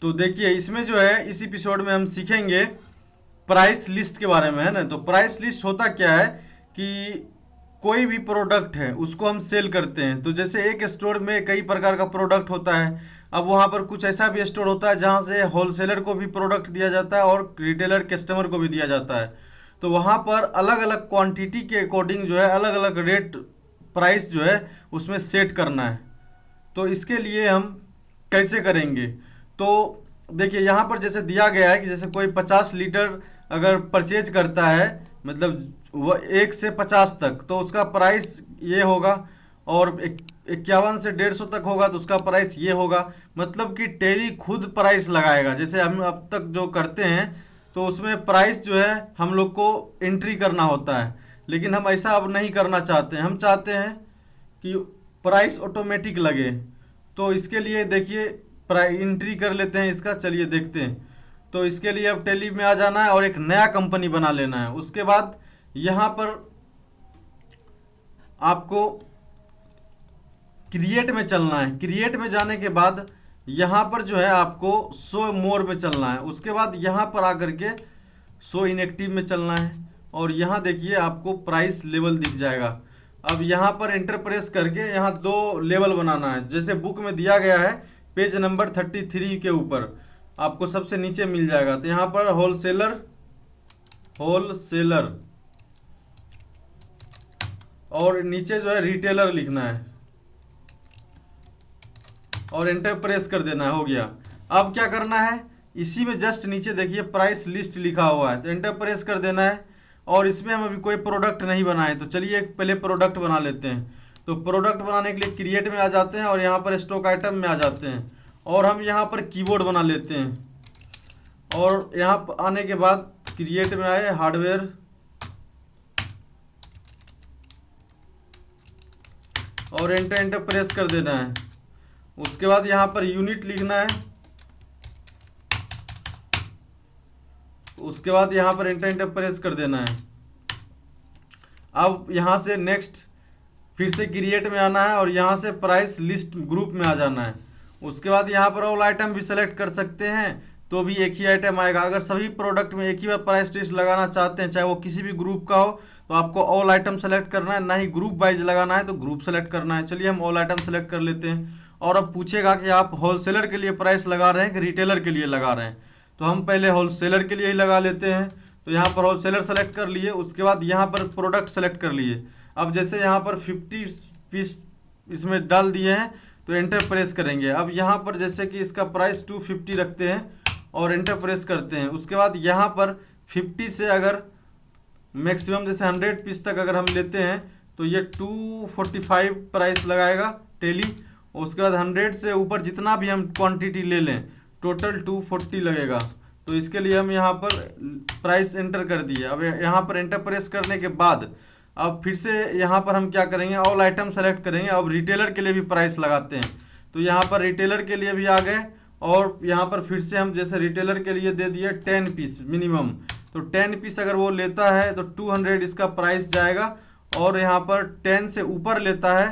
तो देखिए इसमें जो है इस एपिसोड में हम सीखेंगे प्राइस लिस्ट के बारे में, है ना। तो प्राइस लिस्ट होता क्या है कि कोई भी प्रोडक्ट है उसको हम सेल करते हैं। तो जैसे एक स्टोर में कई प्रकार का प्रोडक्ट होता है, अब वहाँ पर कुछ ऐसा भी स्टोर होता है जहाँ से होलसेलर को भी प्रोडक्ट दिया जाता है और रिटेलर कस्टमर को भी दिया जाता है। तो वहाँ पर अलग अलग क्वांटिटी के अकॉर्डिंग जो है अलग अलग रेट प्राइस जो है उसमें सेट करना है। तो इसके लिए हम कैसे करेंगे, तो देखिए यहाँ पर जैसे दिया गया है कि जैसे कोई 50 लीटर अगर परचेज करता है, मतलब वो 1 से 50 तक, तो उसका प्राइस ये होगा। और 51 से 150 तक होगा तो उसका प्राइस ये होगा। मतलब कि टेली खुद प्राइस लगाएगा। जैसे हम अब तक जो करते हैं तो उसमें प्राइस जो है हम लोग को एंट्री करना होता है, लेकिन हम ऐसा अब नहीं करना चाहते हैं। हम चाहते हैं कि प्राइस ऑटोमेटिक लगे। तो इसके लिए देखिए प्राइस एंट्री कर लेते हैं इसका, चलिए देखते हैं। तो इसके लिए अब टेली में आ जाना है और एक नया कंपनी बना लेना है। उसके बाद यहाँ पर आपको क्रिएट में चलना है। क्रिएट में जाने के बाद यहाँ पर जो है आपको शो मोर में चलना है। उसके बाद यहाँ पर आकर के शो इनएक्टिव में चलना है और यहाँ देखिए आपको प्राइस लेवल दिख जाएगा। अब यहाँ पर एंटर प्रेस करके यहाँ 2 लेवल बनाना है। जैसे बुक में दिया गया है पेज नंबर 33 के ऊपर आपको सबसे नीचे मिल जाएगा। तो यहाँ पर होलसेलर और नीचे जो है रिटेलर लिखना है और एंटर प्रेस कर देना है। हो गया। अब क्या करना है, इसी में जस्ट नीचे देखिए प्राइस लिस्ट लिखा हुआ है, तो एंटर प्रेस कर देना है। और इसमें हम अभी कोई प्रोडक्ट नहीं बनाए, तो चलिए एक पहले प्रोडक्ट बना लेते हैं। तो प्रोडक्ट बनाने के लिए क्रिएट में आ जाते हैं और यहाँ पर स्टॉक आइटम में आ जाते हैं और हम यहाँ पर कीबोर्ड बना लेते हैं। और यहाँ पर आने के बाद क्रिएट में आए हार्डवेयर और एंटर प्रेस कर देना है। उसके बाद यहाँ पर यूनिट लिखना है। उसके बाद यहाँ पर एंटर प्रेस कर देना है। अब यहाँ से नेक्स्ट फिर से क्रिएट में आना है और यहाँ से प्राइस लिस्ट ग्रुप में आ जाना है। उसके बाद यहाँ पर ऑल आइटम भी सेलेक्ट कर सकते हैं, तो भी एक ही आइटम आएगा। अगर सभी प्रोडक्ट में एक ही बार प्राइस लिस्ट लगाना चाहते हैं, चाहे वो किसी भी ग्रुप का हो, तो आपको ऑल आइटम सेलेक्ट करना है। ना ही ग्रुप वाइज लगाना है तो ग्रुप सेलेक्ट करना है। चलिए हम ऑल आइटम सेलेक्ट कर लेते हैं। और अब पूछेगा कि आप होलसेलर के लिए प्राइस लगा रहे हैं कि रिटेलर के लिए लगा रहे हैं, तो हम पहले होलसेलर के लिए ही लगा लेते हैं। तो यहाँ पर होलसेलर सेलेक्ट कर लिए। उसके बाद यहाँ पर प्रोडक्ट सेलेक्ट कर लिए। अब जैसे यहाँ पर 50 पीस इसमें डाल दिए हैं तो एंटर प्रेस करेंगे। अब यहाँ पर जैसे कि इसका प्राइस 250 रखते हैं और एंटर प्रेस करते हैं। उसके बाद यहाँ पर 50 से अगर मैक्सिमम जैसे 100 पीस तक अगर हम लेते हैं तो ये 245 प्राइस लगाएगा टेली। उसके बाद 100 से ऊपर जितना भी हम क्वांटिटी ले लें टोटल 240 लगेगा। तो इसके लिए हम यहाँ पर प्राइस एंटर कर दिए। अब यहाँ पर एंटर प्रेस करने के बाद अब फिर से यहाँ पर हम क्या करेंगे, ऑल आइटम सेलेक्ट करेंगे। अब रिटेलर के लिए भी प्राइस लगाते हैं, तो यहाँ पर रिटेलर के लिए भी आ गए। और यहाँ पर फिर से हम जैसे रिटेलर के लिए दे दिए 10 पीस मिनिमम, तो 10 पीस अगर वो लेता है तो 200 इसका प्राइस जाएगा। और यहाँ पर 10 से ऊपर लेता है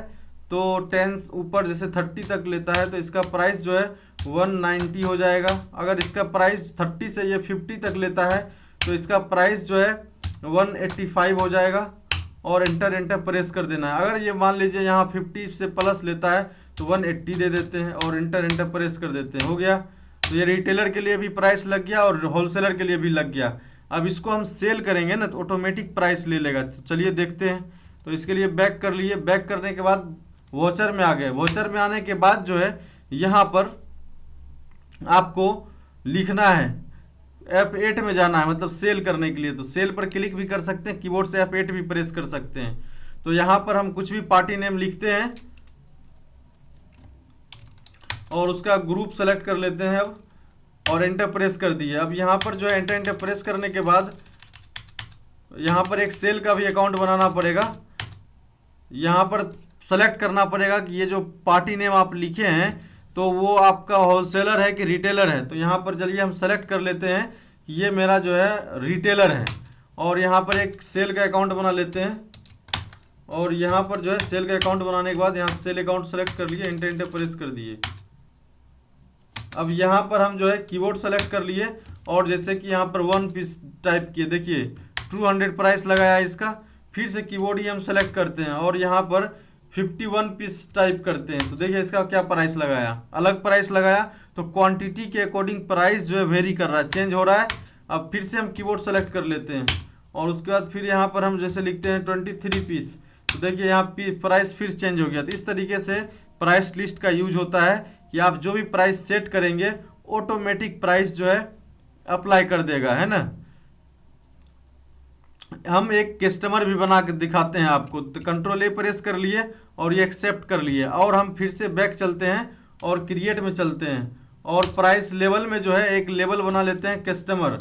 तो 10 ऊपर जैसे 30 तक लेता है तो इसका प्राइस जो है 190 हो जाएगा। अगर इसका प्राइस 30 से ये 50 तक लेता है तो इसका प्राइस जो है 185 हो जाएगा। और एंटर प्रेस कर देना है। अगर ये मान लीजिए यहाँ 50 से प्लस लेता है तो 180 दे देते हैं और एंटर प्रेस कर देते हैं। हो गया। तो ये रिटेलर के लिए भी प्राइस लग गया और होलसेलर के लिए भी लग गया। अब इसको हम सेल करेंगे ना तो ऑटोमेटिक प्राइस ले लेगा। तो चलिए देखते हैं। तो इसके लिए बैक कर लिए। बैक करने के बाद वॉचर में आ गए। वॉचर में आने के बाद जो है यहाँ पर आपको लिखना है, F8 में जाना है, मतलब सेल करने के लिए। तो सेल पर क्लिक भी कर सकते हैं, कीबोर्ड से F8 भी प्रेस कर सकते हैं। तो यहाँ पर हम कुछ भी पार्टी नेम लिखते हैं और उसका ग्रुप सेलेक्ट कर लेते हैं अब और एंटर प्रेस कर दिए। अब यहाँ पर जो है एंटर प्रेस करने के बाद यहाँ पर एक सेल का भी अकाउंट बनाना पड़ेगा। यहाँ पर सेलेक्ट करना पड़ेगा कि ये जो पार्टी नेम आप लिखे हैं तो वो आपका होलसेलर है कि रिटेलर है। तो यहाँ पर चलिए हम सेलेक्ट कर लेते हैं कि ये मेरा जो है रिटेलर है। और यहाँ पर एक सेल का अकाउंट बना लेते हैं और यहाँ पर जो है सेल का अकाउंट बनाने के बाद यहाँ सेल अकाउंट सेलेक्ट कर लिए, एंटर प्रेस कर दिए। अब यहाँ पर हम जो है कीबोर्ड सेलेक्ट कर लिए और जैसे कि यहाँ पर 1 पीस टाइप किए, देखिए 200 प्राइस लगाया इसका। फिर से कीबोर्ड ही हम सेलेक्ट करते हैं और यहाँ पर 51 पीस टाइप करते हैं, तो देखिए इसका क्या प्राइस लगाया, अलग प्राइस लगाया। तो क्वांटिटी के अकॉर्डिंग प्राइस जो है वेरी कर रहा है, चेंज हो रहा है। अब फिर से हम कीबोर्ड सेलेक्ट कर लेते हैं और उसके बाद फिर यहाँ पर हम जैसे लिखते हैं 23 पीस, तो देखिए यहाँ प्राइस फिर चेंज हो गया। तो इस तरीके से प्राइस लिस्ट का यूज होता है कि आप जो भी प्राइस सेट करेंगे ऑटोमेटिक प्राइस जो है अप्लाई कर देगा, है ना। हम एक कस्टमर भी बना के दिखाते हैं आपको। तो कंट्रोल ए प्रेस कर लिए और ये एक्सेप्ट कर लिए और हम फिर से बैक चलते हैं और क्रिएट में चलते हैं और प्राइस लेवल में जो है एक लेवल बना लेते हैं कस्टमर।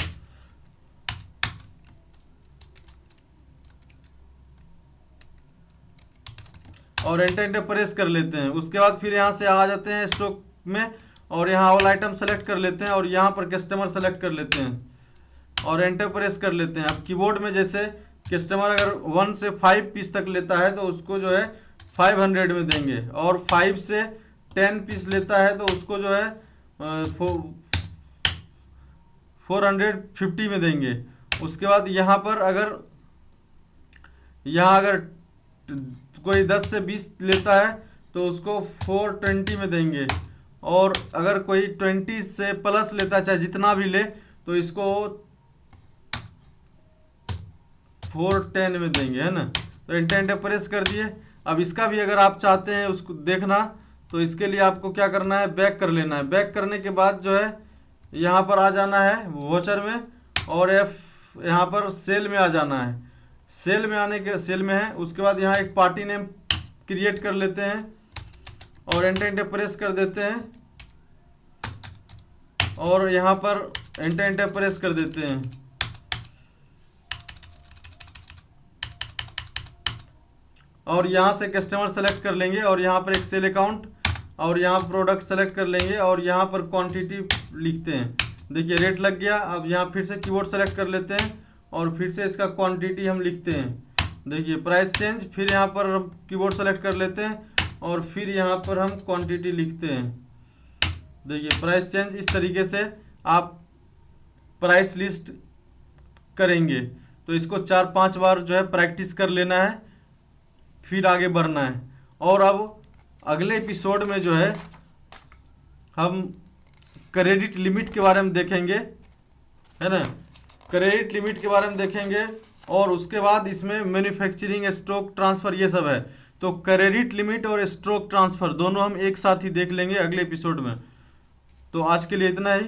और एंटर प्रेस कर लेते हैं। उसके बाद फिर यहाँ से आ जाते हैं स्टॉक में और यहाँ ऑल आइटम सेलेक्ट कर लेते हैं और यहाँ पर कस्टमर सेलेक्ट कर लेते हैं और एंटर प्रेस कर लेते हैं। अब कीबोर्ड में जैसे कस्टमर अगर 1 से 5 पीस तक लेता है तो उसको जो है 500 में देंगे और 5 से 10 पीस लेता है तो उसको जो है 450 में देंगे। उसके बाद यहाँ पर अगर कोई 10 से 20 लेता है तो उसको 420 में देंगे और अगर कोई 20 से प्लस लेता है, चाहे जितना भी ले, तो इसको 410 में देंगे, है ना। तो एंटर प्रेस कर दिए। अब इसका भी अगर आप चाहते हैं उसको देखना तो इसके लिए आपको क्या करना है, बैक कर लेना है। बैक करने के बाद जो है यहाँ पर आ जाना है वोचर में और यहाँ पर सेल में आ जाना है। सेल में है। उसके बाद यहाँ एक पार्टी नेम क्रिएट कर लेते हैं और एंटर प्रेस कर देते हैं और यहाँ पर एंटर प्रेस कर देते हैं। और यहाँ से कस्टमर सेलेक्ट कर लेंगे और यहाँ पर एक सेल अकाउंट और यहाँ प्रोडक्ट सेलेक्ट कर लेंगे और यहाँ पर क्वांटिटी लिखते हैं। देखिए रेट लग गया। अब यहाँ फिर से कीबोर्ड सेलेक्ट कर लेते हैं और फिर से इसका क्वांटिटी हम लिखते हैं। देखिए प्राइस चेंज, फिर यहाँ पर हम कीबोर्ड सेलेक्ट कर लेते हैं और फिर यहाँ पर हम क्वांटिटी लिखते हैं। देखिए प्राइस चेंज। इस तरीके से आप प्राइस लिस्ट करेंगे। तो इसको 4-5 बार जो है प्रैक्टिस कर लेना है, फिर आगे बढ़ना है। और अब अगले एपिसोड में जो है हम क्रेडिट लिमिट के बारे में देखेंगे, है ना। क्रेडिट लिमिट के बारे में देखेंगे और उसके बाद इसमें मैन्युफैक्चरिंग स्टॉक ट्रांसफ़र ये सब है। तो क्रेडिट लिमिट और स्टॉक ट्रांसफ़र दोनों हम एक साथ ही देख लेंगे अगले एपिसोड में। तो आज के लिए इतना ही।